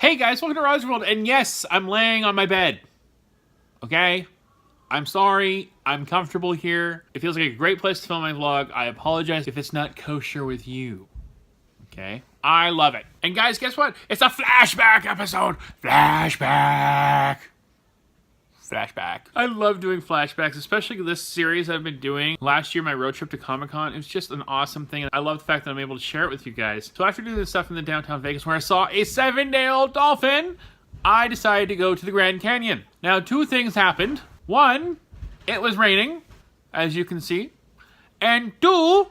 Hey guys, welcome to Rod's World, and yes, I'm laying on my bed. Okay? I'm sorry, I'm comfortable here. It feels like a great place to film my vlog. I apologize if it's not kosher with you. Okay? I love it. And guys, guess what? It's a flashback episode! Flashback! Flashback. I love doing flashbacks, especially this series I've been doing. Last year, my road trip to Comic-Con, it was just an awesome thing. And I love the fact that I'm able to share it with you guys. So after doing this stuff in the downtown Vegas where I saw a 7-day-old dolphin, I decided to go to the Grand Canyon. Now, two things happened. One, it was raining, as you can see. And two,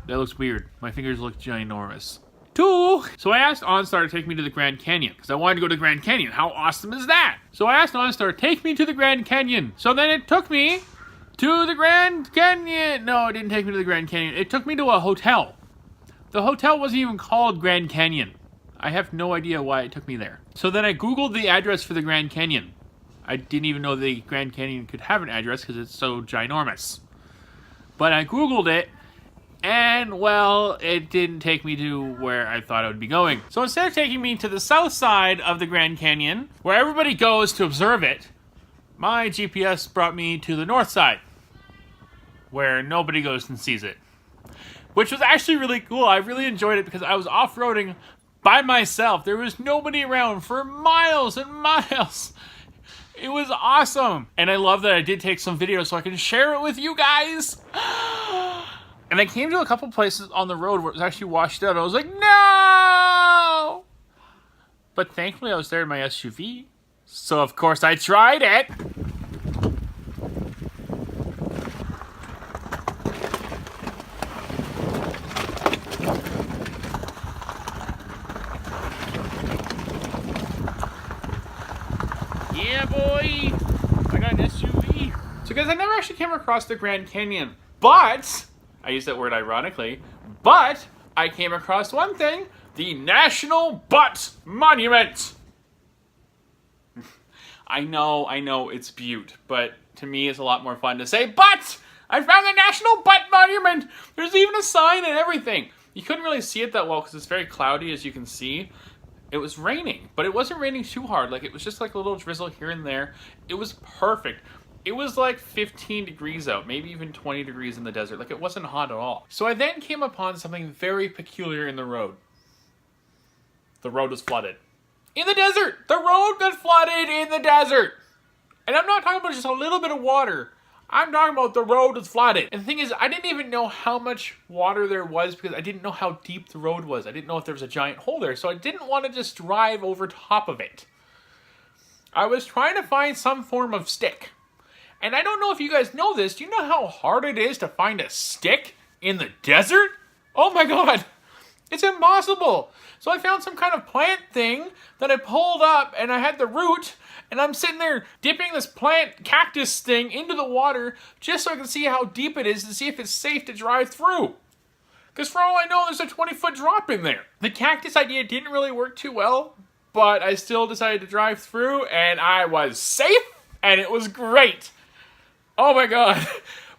that looks weird. My fingers look ginormous. So I asked OnStar to take me to the Grand Canyon because I wanted to go to the Grand Canyon. How awesome is that? So I asked OnStar to take me to the Grand Canyon. So then it took me to the Grand Canyon. No, it didn't take me to the Grand Canyon. It took me to a hotel. The hotel wasn't even called Grand Canyon. I have no idea why it took me there. So then I Googled the address for the Grand Canyon. I didn't even know the Grand Canyon could have an address because it's so ginormous. But I Googled it. And, well, it didn't take me to where I thought I would be going. So instead of taking me to the south side of the Grand Canyon, where everybody goes to observe it, my GPS brought me to the north side, where nobody goes and sees it. Which was actually really cool. I really enjoyed it because I was off-roading by myself. There was nobody around for miles and miles. It was awesome. And I love that I did take some videos so I can share it with you guys. And I came to a couple places on the road where it was actually washed out. I was like, no! But thankfully I was there in my SUV. So of course I tried it. Yeah, boy! I got an SUV. So guys, I never actually came across the Grand Canyon, but I use that word ironically, but I came across one thing, the National Butt Monument. I know, it's Butte, but to me it's a lot more fun to say, but I found the National Butt Monument. There's even a sign and everything. You couldn't really see it that well because it's very cloudy, as you can see. It was raining, but it wasn't raining too hard. Like, it was just like a little drizzle here and there. It was perfect. It was like 15 degrees out, maybe even 20 degrees in the desert. Like, it wasn't hot at all. So I then came upon something very peculiar in the road. The road was flooded. In the desert! The road got flooded in the desert! And I'm not talking about just a little bit of water. I'm talking about the road was flooded. And the thing is, I didn't even know how much water there was because I didn't know how deep the road was. I didn't know if there was a giant hole there, so I didn't want to just drive over top of it. I was trying to find some form of stick. And I don't know if you guys know this. Do you know how hard it is to find a stick in the desert? Oh my god. It's impossible. So I found some kind of plant thing that I pulled up and I had the root and I'm sitting there dipping this plant cactus thing into the water just so I can see how deep it is to see if it's safe to drive through. Because for all I know, there's a 20-foot drop in there. The cactus idea didn't really work too well, but I still decided to drive through and I was safe and it was great. Oh my god.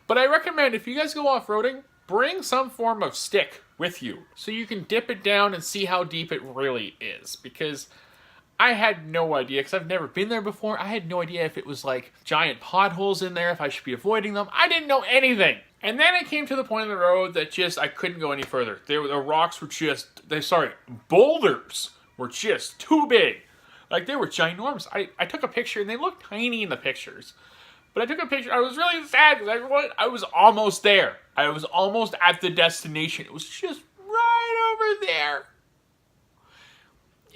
But I recommend if you guys go off-roading, bring some form of stick with you so you can dip it down and see how deep it really is. Because I had no idea, because I've never been there before. I had no idea if it was like giant potholes in there, if I should be avoiding them. I didn't know anything. And then I came to the point of the road that just, I couldn't go any further. The rocks were just, boulders were just too big. Like, they were ginormous. I took a picture and they looked tiny in the pictures. But I took a picture. I was really sad because I was almost there. I was almost at the destination. It was just right over there.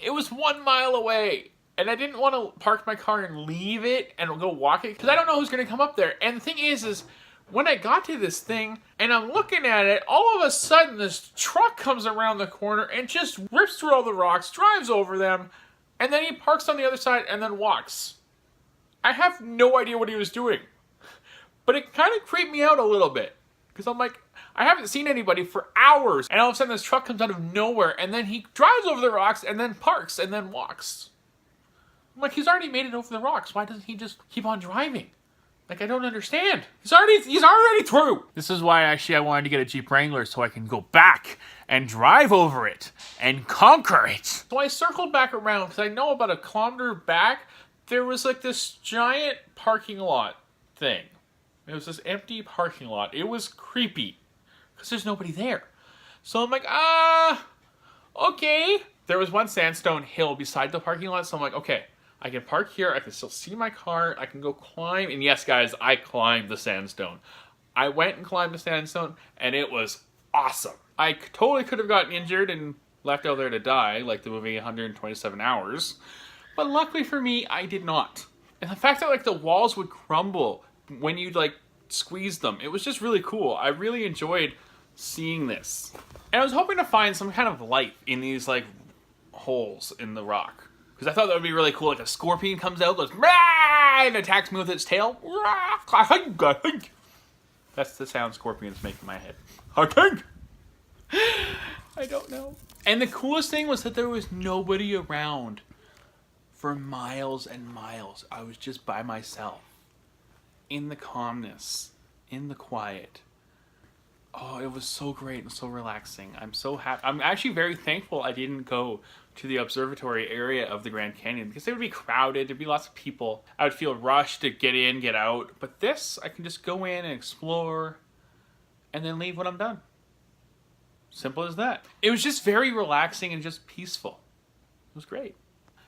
It was 1 mile away. And I didn't want to park my car and leave it and go walk it because I don't know who's going to come up there. And the thing is when I got to this thing and I'm looking at it, all of a sudden this truck comes around the corner and just rips through all the rocks, drives over them, and then he parks on the other side and then walks. I have no idea what he was doing, but it kind of creeped me out a little bit because I'm like, I haven't seen anybody for hours, and all of a sudden this truck comes out of nowhere, and then he drives over the rocks and then parks and then walks. I'm like, he's already made it over the rocks. Why doesn't he just keep on driving? Like, I don't understand. He's already through. This is why actually I wanted to get a Jeep Wrangler so I can go back and drive over it and conquer it. So I circled back around because I know about a kilometer back, there was like this giant parking lot thing. It was this empty parking lot. It was creepy because there's nobody there. So I'm like, okay. There was one sandstone hill beside the parking lot. So I'm like, okay, I can park here. I can still see my car. I can go climb. And yes, guys, I climbed the sandstone. I went and climbed the sandstone, and it was awesome. I totally could have gotten injured and left out there to die, like the movie 127 Hours. But luckily for me, I did not. And the fact that like the walls would crumble when you like squeeze them, it was just really cool. I really enjoyed seeing this. And I was hoping to find some kind of light in these like holes in the rock. Because I thought that would be really cool. Like a scorpion comes out, goes, Rah! And attacks me with its tail. That's the sound scorpions make in my head. I don't know. And the coolest thing was that there was nobody around for miles and miles. I was just by myself. In the calmness. In the quiet. Oh, it was so great and so relaxing. I'm so happy. I'm actually very thankful I didn't go to the observatory area of the Grand Canyon because it would be crowded. There'd be lots of people. I would feel rushed to get in, get out. But this, I can just go in and explore and then leave when I'm done. Simple as that. It was just very relaxing and just peaceful. It was great.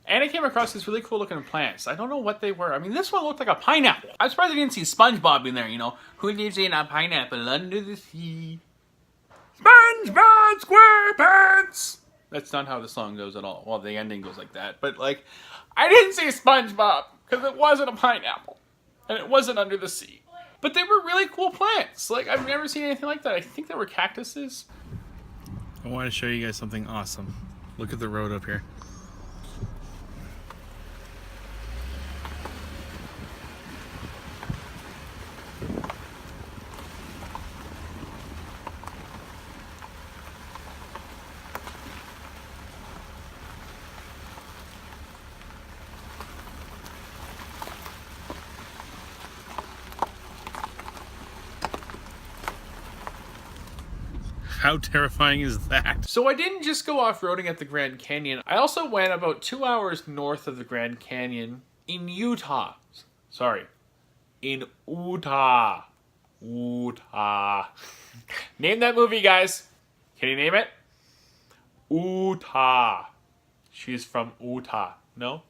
And I came across these really cool looking plants. I don't know what they were. I mean, this one looked like a pineapple. I'm surprised I didn't see SpongeBob in there, you know. Who lives in a pineapple under the sea? SpongeBob SquarePants! That's not how the song goes at all. Well, the ending goes like that. But, like, I didn't see SpongeBob because it wasn't a pineapple. And it wasn't under the sea. But they were really cool plants. Like, I've never seen anything like that. I think they were cactuses. I want to show you guys something awesome. Look at the road up here. How terrifying is that? So I didn't just go off-roading at the Grand Canyon. I also went about 2 hours north of the Grand Canyon in Utah. Sorry. In Ootah. Ootah. Name that movie, guys. Can you name it? Ootah. She's from Ootah. No?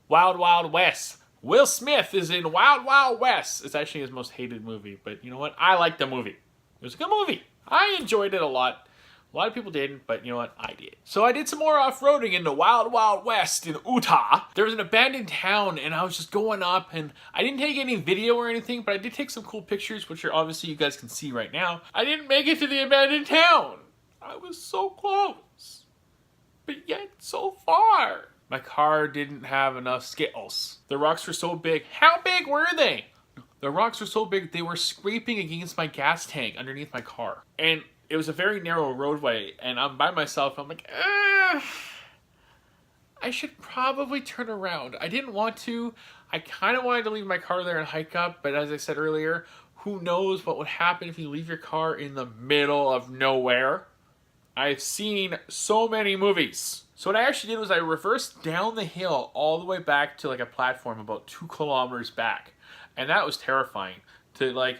Wild Wild West. Will Smith is in Wild Wild West. It's actually his most hated movie, but you know what? I liked the movie. It was a good movie. I enjoyed it a lot. A lot of people didn't, but you know what? I did. So I did some more off-roading in the Wild Wild West in Ootah. There was an abandoned town, and I was just going up, and I didn't take any video or anything, but I did take some cool pictures, which are obviously you guys can see right now. I didn't make it to the abandoned town. I was so close, but yet so far. My car didn't have enough skittles. The rocks were so big. How big were they? The rocks were so big, they were scraping against my gas tank underneath my car. And it was a very narrow roadway, and I'm by myself. I'm like, I should probably turn around. I didn't want to. I kind of wanted to leave my car there and hike up, but as I said earlier, who knows what would happen if you leave your car in the middle of nowhere. I've seen so many movies. So what I actually did was I reversed down the hill all the way back to like a platform about 2 kilometers back. And that was terrifying. To like,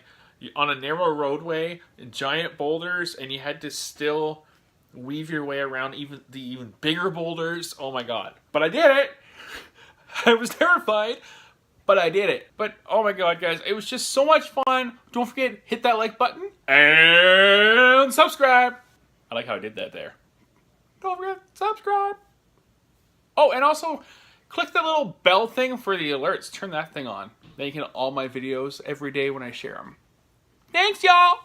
on a narrow roadway, giant boulders, and you had to still weave your way around the even bigger boulders. Oh my god. But I did it! I was terrified, but I did it. But oh my god, guys, it was just so much fun. Don't forget, hit that like button and subscribe. I like how I did that there. Don't forget, subscribe. Oh, and also, click the little bell thing for the alerts. Turn that thing on. Then you can get all my videos every day when I share them. Thanks, y'all!